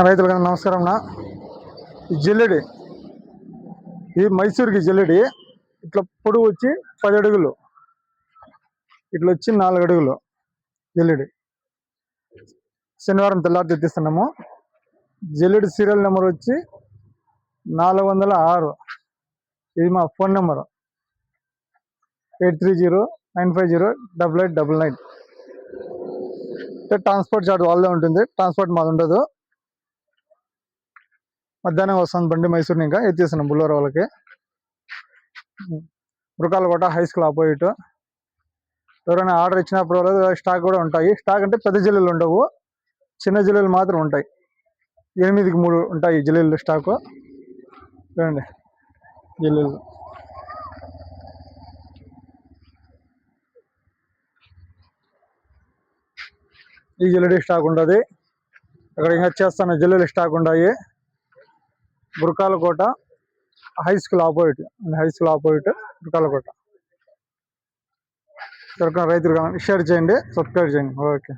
రైతులకు నమస్కారం అన్న. ఈ జల్లెడి ఇది మైసూర్కి జల్లెడి. ఇట్లా పొడవు వచ్చి 10 అడుగులు, ఇట్లా వచ్చి 4 అడుగులు జల్లెడి. శనివారం తెల్లారి తెప్పిస్తున్నాము. జల్లెడి సీరియల్ నెంబర్ వచ్చి 406. ఇది మా ఫోన్ నెంబరు 8309508899. ట్రాన్స్పోర్ట్ చార్జ్ వాళ్ళదే ఉంటుంది, ట్రాన్స్పోర్ట్ మాది ఉండదు. మధ్యాహ్నం వస్తుంది బండి మైసూరుని. ఇంకా ఎత్తేస్తున్నాం బుల్లోర వాళ్ళకి. Burakalakota high school opposite. ఎవరైనా ఆర్డర్ ఇచ్చినప్పుడు స్టాక్ కూడా ఉంటాయి. స్టాక్ అంటే పెద్ద జిల్లాలు ఉండవు, చిన్న జిల్లాలు మాత్రం ఉంటాయి. 8కి 3 ఉంటాయి జిల్లాలు స్టాకు. చూడండి జిల్లాలు. ఈ జిల్లెడి స్టాక్ ఉంటుంది. అక్కడ ఇంకా చేస్తున్న జిల్లెలు స్టాక్ ఉన్నాయి. Burakalakota high school opposite Burakalakota. రైతులు షేర్ చేయండి, సబ్స్క్రైబ్ చేయండి. ఓకే.